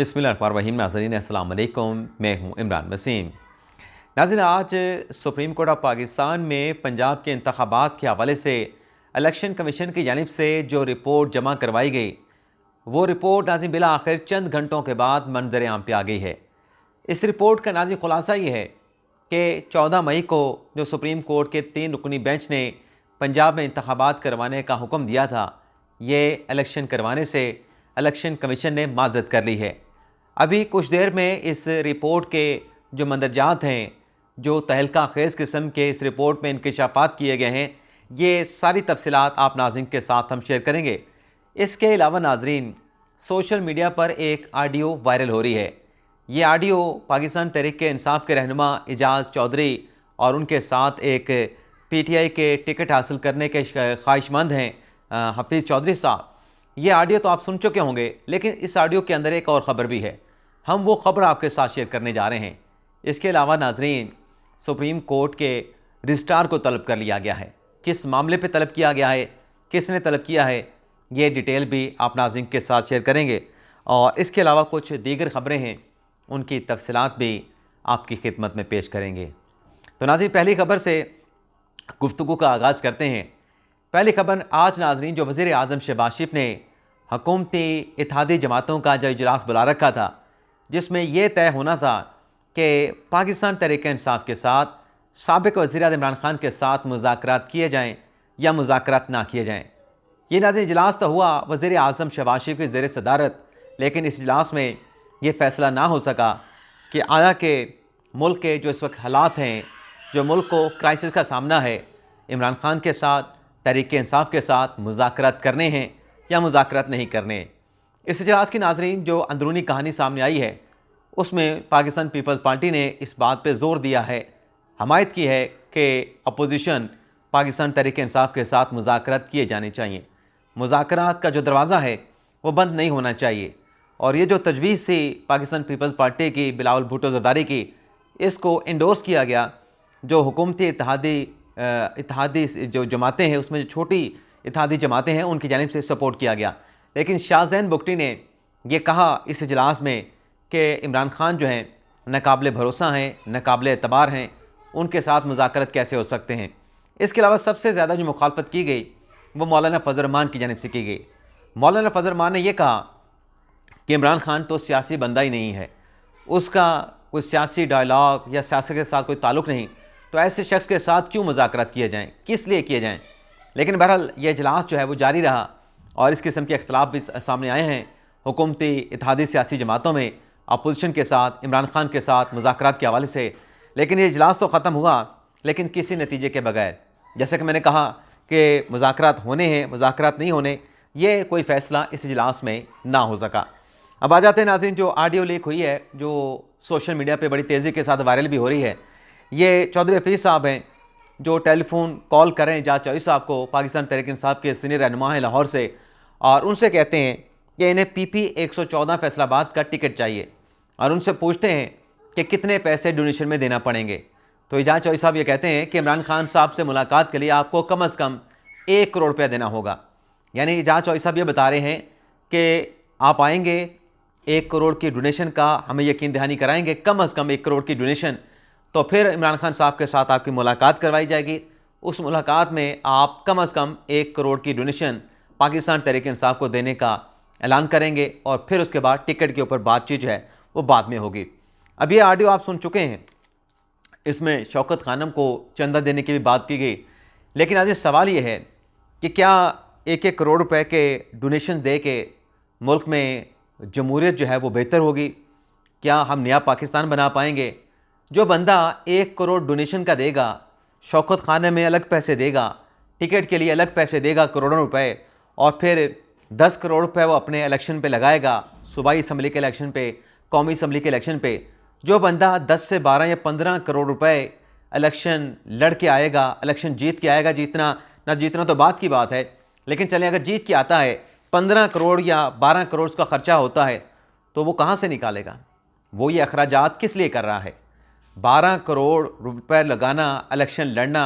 बिस्मिल्लाहिर्रहमानिर्रहीम। नाज़रीन अस्सलाम वालेकुम, मैं हूँ इमरान वसीम। नाज़रीन, आज सुप्रीम कोर्ट ऑफ पाकिस्तान में पंजाब के इंतखाबात के हवाले से इलेक्शन कमीशन की जानिब से जो रिपोर्ट जमा करवाई गई, वो रिपोर्ट नाज़रीन बिला आखिर चंद घंटों के बाद मंजर आम पे आ गई है। इस रिपोर्ट का नाज़रीन खुलासा ये है कि 14 मई को जो सुप्रीम कोर्ट के 3 रुकनी बेंच ने पंजाब में इंतखाबात करवाने का हुक्म दिया था, ये इलेक्शन करवाने से इलेक्शन कमीशन ने माजरत कर ली है। अभी कुछ देर में इस रिपोर्ट के जो मंदरजात हैं, जो तहलका खेज़ किस्म के इस रिपोर्ट में इंकशाफात किए गए हैं, ये सारी तफसीलात आप नाज़रीन के साथ हम शेयर करेंगे। इसके अलावा नाज़रीन, सोशल मीडिया पर एक ऑडियो वायरल हो रही है। ये ऑडियो पाकिस्तान तहरीक इंसाफ के रहनुमा एजाज़ चौधरी और उनके साथ एक PTI के टिकट हासिल करने के ख्वाहिशमंद हैं हफीज़ चौधरी साहब। ये ऑडियो तो आप सुन चुके होंगे, लेकिन इस ऑडियो के अंदर एक और ख़बर भी है। हम वो ख़बर आपके साथ शेयर करने जा रहे हैं। इसके अलावा नाज़रीन, सुप्रीम कोर्ट के रजिस्ट्रार को तलब कर लिया गया है। किस मामले पे तलब किया गया है, किसने तलब किया है, ये डिटेल भी आप नाज़रीन के साथ शेयर करेंगे। और इसके अलावा कुछ दीगर ख़बरें हैं, उनकी तफसीलात भी आपकी खिदमत में पेश करेंगे। तो नाज़रीन, पहली ख़बर से गुफ्तगू का आगाज़ करते हैं। पहली ख़बर आज नाज़रीन, जो वज़ीर आज़म शहबाज शरीफ ने हुकूमती इत्तेहादी जमातों का जो इजलास बुला रखा था, जिसमें यह तय होना था कि पाकिस्तान तहरीक इंसाफ के साथ साबिक़ वज़ीर आज़म इमरान खान के साथ मुज़ाकरात किए जाएँ या मुज़ाकरात ना किए जाएँ। ये नाज़रीन इजलास तो हुआ वज़ीर आज़म शहबाज शरीफ की ज़ेर सदारत, लेकिन इस इजलास में ये फ़ैसला ना हो सका कि आया कि मुल्क के जो इस वक्त हालात हैं, जो मुल्क को क्राइसिस का सामना है, इमरान खान के साथ तहरीक इंसाफ के साथ मुज़ाकरात करने हैं या मुज़ाकरात नहीं करने। इस इजलास की नाज़रीन जो अंदरूनी कहानी सामने आई है, उसमें पाकिस्तान पीपल्स पार्टी ने इस बात पे ज़ोर दिया है, हमायत की है कि अपोजिशन पाकिस्तान तहरीक इंसाफ के साथ मुज़ाकरात किए जाने चाहिए। मुज़ाकरात का जो दरवाज़ा है वो बंद नहीं होना चाहिए। और ये जो तजवीज़ थी पाकिस्तान पीपल्स पार्टी की, बिलावल भुट्टो ज़रदारी की, इसको इंडोर्स किया गया। जो हुकूमती इत्तेहादी जो जमातें हैं, उसमें जो छोटी इत्तेहादी जमातें हैं, उनकी जानिब से सपोर्ट किया गया। लेकिन शाहज़ैन बुगटी ने यह कहा इस इजलास में कि इमरान खान जो हैं नाकाबिले भरोसा हैं, नाकाबिले एतबार हैं, उनके साथ मुज़ाकरत कैसे हो सकते हैं। इसके अलावा सबसे ज़्यादा जो मुखालफत की गई वो मौलाना फजल रहमान की जानिब से की गई। मौलाना फजल रहमान ने यह कहा कि इमरान खान तो सियासी बंदा ही नहीं है, उसका कोई सियासी डायलॉग या सियासत के साथ कोई ताल्लुक़ नहीं, तो ऐसे शख्स के साथ क्यों मुज़ाकरात किए जाएँ, किस लिए किए जाएँ। लेकिन बहरहाल ये इजलास जो है वो जारी रहा और इस किस्म के अख्तिलाफ भी सामने आए हैं हुकूमती इत्तेहादी सियासी जमातों में अपोजिशन के साथ, इमरान खान के साथ मुज़ाकरात के हवाले से। लेकिन ये इजलास तो ख़त्म हुआ, लेकिन किसी नतीजे के बगैर। जैसे कि मैंने कहा कि मुज़ाकरात होने हैं, मुज़ाकरात नहीं होने, ये कोई फ़ैसला इस इजलास में ना हो सका। अब आ जाते हैं नाज़रीन, जो ऑडियो लीक हुई है, जो सोशल मीडिया पे बड़ी तेज़ी के साथ वायरल भी हो रही है। ये चौधरी हफीज़ साहब हैं जो टेलीफोन कॉल कर रहे हैं एजाज़ चौधरी साहब को, पाकिस्तान तहरीक इंसाफ के सीनियर रहनुमा हैं लाहौर से, और उनसे कहते हैं कि इन्हें PP 114 फैसलाबाद का टिकट चाहिए और उनसे पूछते हैं कि कितने पैसे डोनेशन में देना पड़ेंगे। तो एजाज़ चौधरी साहब ये कहते हैं कि इमरान खान साहब से मुलाकात के लिए आपको कम अज़ कम 1 करोड़ रुपया देना होगा। यानी एजाज़ चौधरी साहब ये बता रहे हैं कि आप आएँगे, 1 करोड़ की डोनेशन का हमें यकीन दहानी कराएंगे, कम अज़ कम 1 करोड़ की डोनेशन, तो फिर इमरान खान साहब के साथ आपकी मुलाकात करवाई जाएगी। उस मुलाकात में आप कम अज़ कम 1 करोड़ की डोनेशन पाकिस्तान तहरीक इंसाफ को देने का ऐलान करेंगे और फिर उसके बाद टिकट के ऊपर बातचीत जो है वो बाद में होगी। अब ये ऑडियो आप सुन चुके हैं, इसमें शौकत खानम को चंदा देने की भी बात की गई। लेकिन आज सवाल ये है कि क्या 1-1 करोड़ रुपए के डोनेशन दे के मुल्क में जमहूरियत जो है वो बेहतर होगी? क्या हम नया पाकिस्तान बना पाएंगे? जो बंदा 1 करोड़ डोनेशन का देगा, शौकत खाने में अलग पैसे देगा, टिकट के लिए अलग पैसे देगा करोड़ों रुपए, और फिर 10 करोड़ रुपए वो अपने इलेक्शन पे लगाएगा, सूबाई असम्बली के इलेक्शन पे, कौमी असम्बली के इलेक्शन पे। जो बंदा 10 से 12 या 15 करोड़ रुपए इलेक्शन लड़ के आएगा, इलेक्शन जीत के आएगा, जीतना ना जीतना तो बात की बात है, लेकिन चलें अगर जीत के आता है, 15 करोड़ या 12 करोड़ उसका ख़र्चा होता है, तो वो कहाँ से निकालेगा? वो ये अखराजात किस लिए कर रहा है? 12 करोड़ रुपए लगाना, इलेक्शन लड़ना,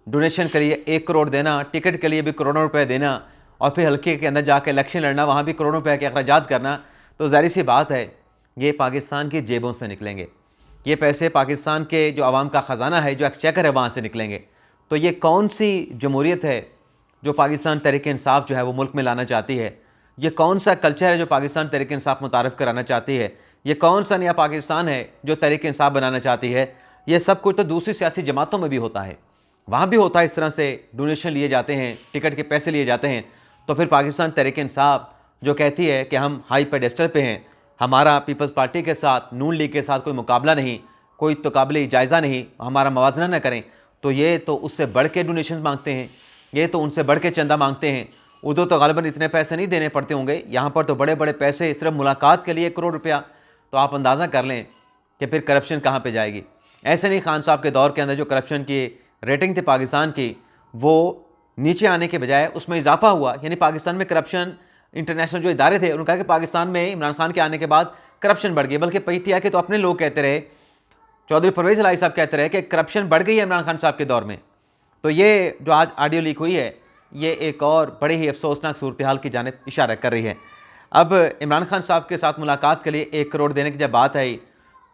डोनेशन के लिए 1 करोड़ देना, टिकट के लिए भी करोड़ों रुपए देना, और फिर हल्के के अंदर जाकर इलेक्शन लड़ना, वहाँ भी करोड़ों रुपए के अखराजात करना, तो ज़ाहिर सी बात है ये पाकिस्तान की जेबों से निकलेंगे, ये पैसे पाकिस्तान के जो आवाम का ख़जाना है, जो एक्सचेकर है, वहाँ से निकलेंगे। तो ये कौन सी जमहूरियत है जो पाकिस्तान तहरीक इंसाफ जो है वो मुल्क में लाना चाहती है? ये कौन सा कल्चर है जो पाकिस्तान तहरीक इंसाफ मुतारफ़ कराना चाहती है? ये कौन सा नया पाकिस्तान है जो तहरीक इंसाफ बनाना चाहती है? ये सब कुछ तो दूसरी सियासी जमातों में भी होता है, वहाँ भी होता है। इस तरह से डोनेशन लिए जाते हैं, टिकट के पैसे लिए जाते हैं। तो फिर पाकिस्तान तहरीक इंसाफ जो कहती है कि हम हाई पेडेस्टल पे हैं, हमारा पीपल्स पार्टी के साथ, नून लीग के साथ कोई मुकाबला नहीं, कोई तकाबले जायज़ा नहीं, हमारा मवाजना न करें, तो ये तो उससे बढ़ के डोनेशन मांगते हैं, ये तो उनसे बढ़ के चंदा मांगते हैं। उधर तो गालिबन इतने पैसे नहीं देने पड़ते होंगे, यहाँ पर तो बड़े बड़े पैसे सिर्फ मुलाकात के लिए 1 करोड़ रुपया। तो आप अंदाज़ा कर लें कि फिर करप्शन कहाँ पे जाएगी। ऐसे नहीं, खान साहब के दौर के अंदर जो करप्शन की रेटिंग थी पाकिस्तान की, वो नीचे आने के बजाय उसमें इजाफा हुआ। यानी पाकिस्तान में करप्शन, इंटरनेशनल जो इदारे थे उन्होंने कहा कि पाकिस्तान में इमरान खान के आने के बाद करप्शन बढ़ गई। बल्कि पीटीआई के तो अपने लोग कहते रहे, चौधरी परवेज़ इलाही साहब कहते रहे कि करप्शन बढ़ गई है इमरान खान साहब के दौर में। तो ये जो आज ऑडियो लीक हुई है, ये एक और बड़े ही अफसोसनाक सूरत हाल की जानिब इशारा कर रही है। अब इमरान खान साहब के साथ मुलाकात के लिए 1 करोड़ देने की जब बात आई,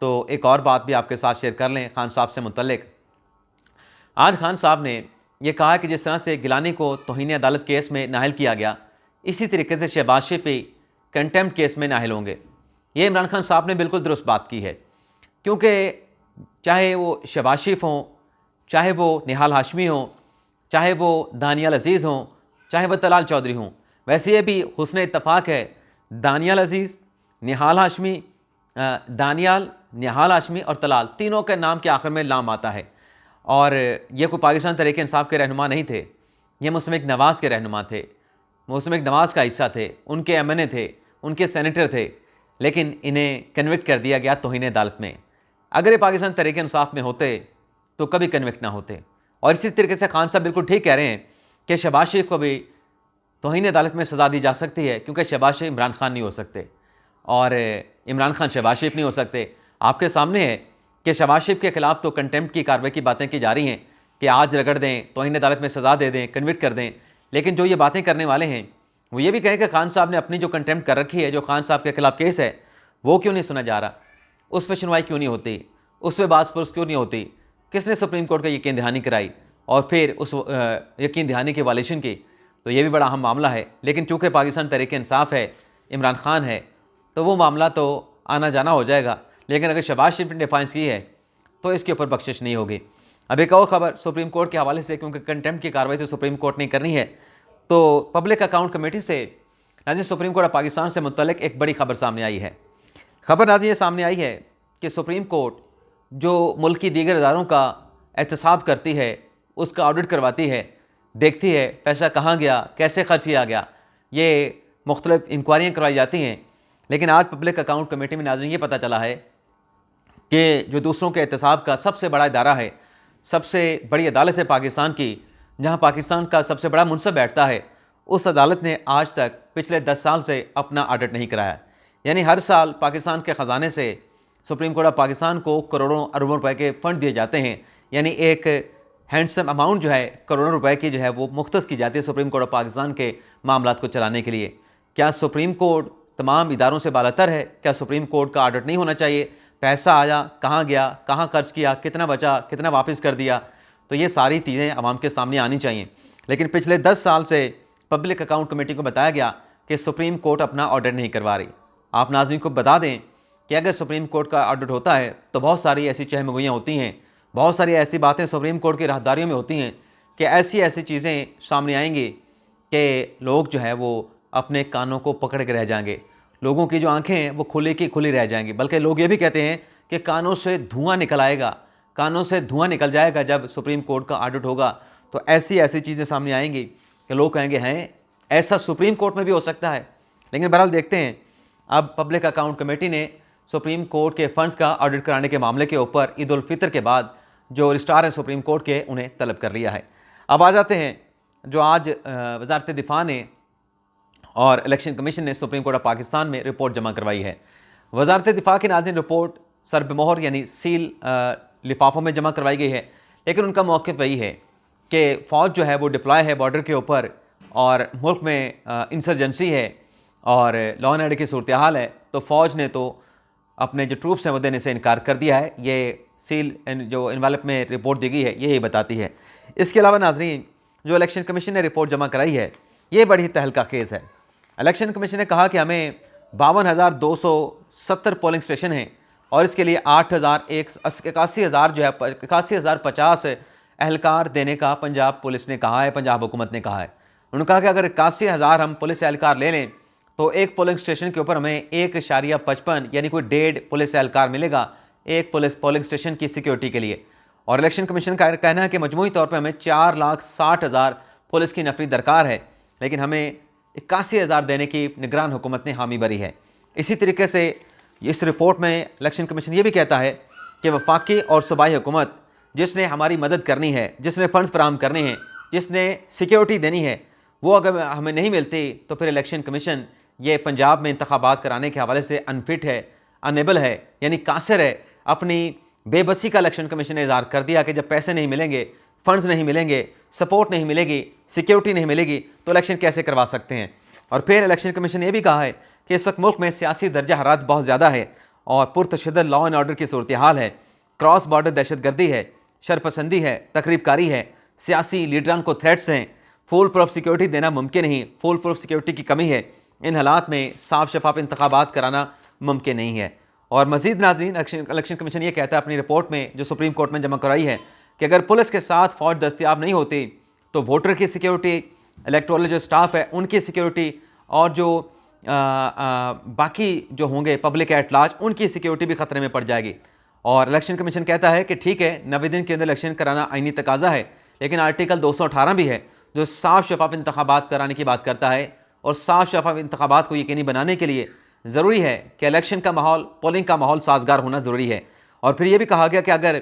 तो एक और बात भी आपके साथ शेयर कर लें खान साहब से मुतल्लिक। आज खान साहब ने यह कहा कि जिस तरह से गिलानी को तौहीन अदालत केस में नाहिल किया गया, इसी तरीके से शहबाज शरीफ भी कंटेम्प्ट केस में नाहिल होंगे। ये इमरान खान साहब ने बिल्कुल दुरुस्त बात की है, क्योंकि चाहे वो शहबाज शरीफ हों, चाहे वो निहाल हाशमी हों, चाहे वो दानियाल अजीज़ हों, चाहे वह तलाल चौधरी हों, वैसे ये भी हुस्न इत्तफाक है, दानियाल अजीज़, निहाल हाशमी, दानियाल, निहाल हाशमी और तलाल, तीनों के नाम के आखिर में लाम आता है। और ये कोई पाकिस्तान तहरीक इंसाफ के रहनुमा नहीं थे, ये मुस्लिम नवाज़ के रहनुमा थे, मुस्लिम नवाज़ का हिस्सा थे, उनके एमएनए थे, उनके सेनेटर थे, लेकिन इन्हें कन्विक्ट कर दिया गया तौहीन अदालत में। अगर ये पाकिस्तान तहरीक इंसाफ में होते तो कभी कन्विक्ट ना होते। और इसी तरीके से खान साहब बिल्कुल ठीक कह रहे हैं कि शहबाज शरीफ को भी तौहीन अदालत में सज़ा दी जा सकती है, क्योंकि शहबाज शरीफ इमरान खान नहीं हो सकते और इमरान खान शहबाज शरीफ नहीं हो सकते। आपके सामने है कि शहबाज शरीफ के खिलाफ तो कंटेम्प्ट की कार्रवाई की बातें की जा रही हैं कि आज रगड़ दें, तौहीन अदालत में सज़ा दे दें, कन्विक्ट कर दें। लेकिन जो ये बातें करने वाले हैं वो ये भी कहें कि खान साहब ने अपनी जो कंटेम्प्ट कर रखी है, जो खान साहब के खिलाफ केस है, वो क्यों नहीं सुना जा रहा, उस पर सुनवाई क्यों नहीं होती, उस पर बात पुरस क्यों नहीं होती, किसने सुप्रीम कोर्ट का यकीन दहानी कराई और फिर उस यकीन दहानी की वालिशन की। तो ये भी बड़ा अहम मामला है। लेकिन चूँकि पाकिस्तान तहरीक इंसाफ है, इमरान खान है, तो वो मामला तो आना जाना हो जाएगा। लेकिन अगर शहबाज शरीफ ने डिफाइंस की है तो इसके ऊपर बख्शिश नहीं होगी। अब एक और खबर सुप्रीम कोर्ट के हवाले से, क्योंकि कंटेम्प्ट की कार्रवाई तो सुप्रीम कोर्ट ने करनी है, तो पब्लिक अकाउंट कमेटी से नाज़रीन सुप्रीम कोर्ट ऑफ पाकिस्तान से मुतल्लिक एक बड़ी खबर सामने आई है। खबर नाज़रीन ये सामने आई है कि सुप्रीम कोर्ट जो मुल्क की दीगर इदारों का एहतसाब करती है, उसका ऑडिट करवाती है, देखती है पैसा कहाँ गया, कैसे खर्च किया गया, ये मुख्तलिफ इंक्वायरियाँ करवाई जाती हैं। लेकिन आज पब्लिक अकाउंट कमेटी में नाज़रीन ये पता चला है कि जो दूसरों के एहतसाब का सबसे बड़ा इदारा है, सबसे बड़ी अदालत है पाकिस्तान की, जहाँ पाकिस्तान का सबसे बड़ा मुंसब बैठता है, उस अदालत ने आज तक पिछले 10 साल से अपना ऑडिट नहीं कराया। यानी हर साल पाकिस्तान के ख़जाने से सुप्रीम कोर्ट ऑफ पाकिस्तान को करोड़ों अरबों रुपए के फ़ंड दिए जाते हैं। यानी एक हैंडसम अमाउंट जो है करोड़ों रुपए की जो है वो मुख्तस की जाती है सुप्रीम कोर्ट ऑफ पाकिस्तान के मामलात को चलाने के लिए। क्या सुप्रीम कोर्ट तमाम इदारों से बालातर है? क्या सुप्रीम कोर्ट का ऑडिट नहीं होना चाहिए? पैसा आया, कहाँ गया, कहाँ खर्च किया, कितना बचा, कितना वापस कर दिया, तो ये सारी चीज़ें आवाम के सामने आनी चाहिए। लेकिन पिछले 10 साल से पब्लिक अकाउंट कमेटी को बताया गया कि सुप्रीम कोर्ट अपना ऑडिट नहीं करवा रही। आप नाज़रीन को बता दें कि अगर सुप्रीम कोर्ट का ऑडिट होता है तो बहुत सारी ऐसी चहमगोइयाँ होती हैं, बहुत सारी ऐसी बातें सुप्रीम कोर्ट की राहदारियों में होती हैं कि ऐसी ऐसी चीज़ें सामने आएंगी कि लोग जो है वो अपने कानों को पकड़ के रह जाएंगे, लोगों की जो आंखें हैं वो खुली की खुली रह जाएंगी। बल्कि लोग ये भी कहते हैं कि कानों से धुआं निकल आएगा, कानों से धुआं निकल जाएगा जब सुप्रीम कोर्ट का ऑडिट होगा। तो ऐसी ऐसी चीज़ें सामने आएंगी कि लोग कहेंगे हैं ऐसा सुप्रीम कोर्ट में भी हो सकता है। लेकिन बहरहाल देखते हैं, अब पब्लिक अकाउंट कमेटी ने सुप्रीम कोर्ट के फ़ंड्स का ऑडिट कराने के मामले के ऊपर ईद उल फितर के बाद जो रजिस्ट्रार हैं सुप्रीम कोर्ट के, उन्हें तलब कर लिया है। अब आ जाते हैं जो आज वजारत दिफा ने और इलेक्शन कमीशन ने सुप्रीम कोर्ट ऑफ पाकिस्तान में रिपोर्ट जमा करवाई है। वजारत दिफा की नाज़रीन रिपोर्ट सरबमोहर यानी सील लिफाफों में जमा करवाई गई है। लेकिन उनका मौक़िफ़ वही है कि फ़ौज जो है वो डिप्लॉय है बॉर्डर के ऊपर और मुल्क में इंसर्जेंसी है और लॉ एंड ऑर्डर की सूरत हाल है, तो फ़ौज ने तो अपने जो ट्रूप्स हैं वो देने से इनकार कर दिया है। ये सील जो इन्वेलप में रिपोर्ट दी गई है यही बताती है। इसके अलावा नाजरीन, जो इलेक्शन कमीशन ने रिपोर्ट जमा कराई है ये बड़ी तहलका खेज़ है। इलेक्शन कमीशन ने कहा कि हमें 52,270 पोलिंग स्टेशन हैं और इसके लिए 81,000 जो है 81,050 एहलकार देने का पंजाब पुलिस ने कहा है, पंजाब हुकूमत ने कहा है। उन्होंने कहा कि अगर 81,000 हम पुलिस एहलकार ले लें तो एक पोलिंग स्टेशन के ऊपर हमें 1.55 यानी कोई 1.5 पुलिस एहलकार मिलेगा एक पोलिंग स्टेशन की सिक्योरिटी के लिए। और इलेक्शन कमीशन का कहना है कि मजमूई तौर पर हमें 4,60,000 पुलिस की नफरी दरकार है, लेकिन हमें 81,000 देने की निगरान हुकूमत ने हामी भरी है। इसी तरीके से इस रिपोर्ट में इलेक्शन कमीशन ये भी कहता है कि वफाकी और सूबाई हुकूमत जिसने हमारी मदद करनी है, जिसने फंड्स फराहम करने हैं, जिसने सिक्योरिटी देनी है, वो अगर हमें नहीं मिलती तो फिर इलेक्शन कमीशन ये पंजाब में इंतखाबात कराने के हवाले से अनफिट है, अनेबल है, यानी कासिर है। अपनी बेबसी का इलेक्शन कमीशन ने इज़हार कर दिया कि जब पैसे नहीं मिलेंगे, फंड्स नहीं मिलेंगे, सपोर्ट नहीं मिलेगी, सिक्योरिटी नहीं मिलेगी तो इलेक्शन कैसे करवा सकते हैं। और फिर इलेक्शन कमीशन ने यह भी कहा है कि इस वक्त मुल्क में सियासी दर्जा हरारत बहुत ज़्यादा है और पुरतशद्दुद लॉ एंड ऑर्डर की सूरत हाल है, क्रॉस बॉर्डर दहशतगर्दी है, शरपसंदी है, तकरीबकारी है, सियासी लीडरान को थ्रेट्स हैं, फुल प्रूफ सिक्योरिटी देना मुमकिन नहीं, फुल प्रूफ सिक्योरिटी की कमी है। इन हालात में साफ शफाफ इंतखाबात कराना मुमकिन नहीं है। और मज़ीद नाज़रीन, इलेक्शन कमीशन ये कहता है अपनी रिपोर्ट में जो सुप्रीम कोर्ट में जमा कराई है कि अगर पुलिस के साथ फ़ौज दस्तियाब नहीं होती तो वोटर की सिक्योरिटी, इलेक्टोरल जो स्टाफ है उनकी सिक्योरिटी और जो बाकी जो होंगे पब्लिक एट लार्ज उनकी सिक्योरिटी भी ख़तरे में पड़ जाएगी। और इलेक्शन कमीशन कहता है कि ठीक है 90 दिन के अंदर इलेक्शन कराना आईनी तकाजा है, लेकिन आर्टिकल 218 भी है जो साफ शफाफ इंतखाबात कराने की बात करता है। और साफ शफाफ इंतखाबात को यकीनी बनाने के लिए ज़रूरी है कि इलेक्शन का माहौल, पोलिंग का माहौल साजगार होना ज़रूरी है। और फिर यह भी कहा गया कि अगर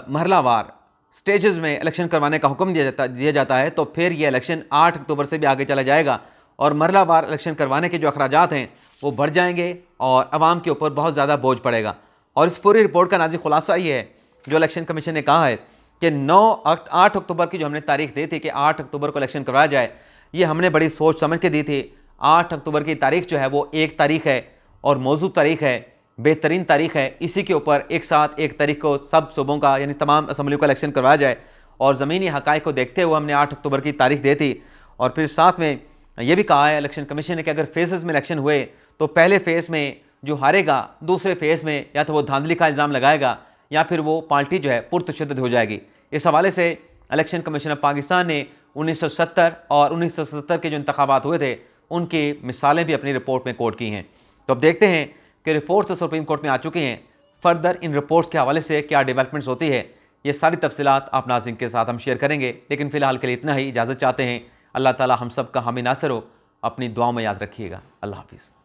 महलावार स्टेजेस में इलेक्शन करवाने का हुक्म दिया जाता है तो फिर यह इलेक्शन 8 अक्टूबर से भी आगे चला जाएगा और महलावार इलेक्शन करवाने के जो अखराजात हैं वो बढ़ जाएंगे और आवाम के ऊपर बहुत ज़्यादा बोझ पड़ेगा। और इस पूरी रिपोर्ट का नाज़िर खुलासा ये है जो इलेक्शन कमीशन ने कहा है कि 8 अक्टूबर की जो हमने तारीख दी थी कि 8 अक्टूबर को इलेक्शन करवाया जाए, ये हमने बड़ी सोच समझ के दी थी। 8 अक्टूबर की तारीख जो है वो एक तारीख है और मौजूद तारीख है, बेहतरीन तारीख है। इसी के ऊपर एक साथ एक तारीख को सब सूबों का यानी तमाम असम्बलियों का इलेक्शन करवाया जाए और ज़मीनी हक़ाइक़ को देखते हुए हमने 8 अक्टूबर की तारीख दी थी। और फिर साथ में ये भी कहा है इलेक्शन कमीशन ने कि अगर फेजेस में इलेक्शन हुए तो पहले फेज़ में जो हारेगा दूसरे फेज़ में या तो वो धांधली का इल्ज़ाम लगाएगा या फिर वो पार्टी जो है पुरतशद्दुद हो जाएगी। इस हवाले से इलेक्शन कमीशन ऑफ पाकिस्तान ने 1970 और 1977 के जो इंतखाबात हुए थे उनकी मिसालें भी अपनी रिपोर्ट में कोट की हैं। तो अब देखते हैं कि रिपोर्ट्स सुप्रीम कोर्ट में आ चुकी हैं, फर्दर इन रिपोर्ट्स के हवाले से क्या डेवलपमेंट्स होती है, ये सारी तफसीलात आप नाज़रीन के साथ हम शेयर करेंगे। लेकिन फ़िलहाल के लिए इतना ही, इजाज़त चाहते हैं। अल्लाह ताला हम सब का हामी नासिर हो। अपनी दुआओं में याद रखिएगा। अल्लाह हाफिज़।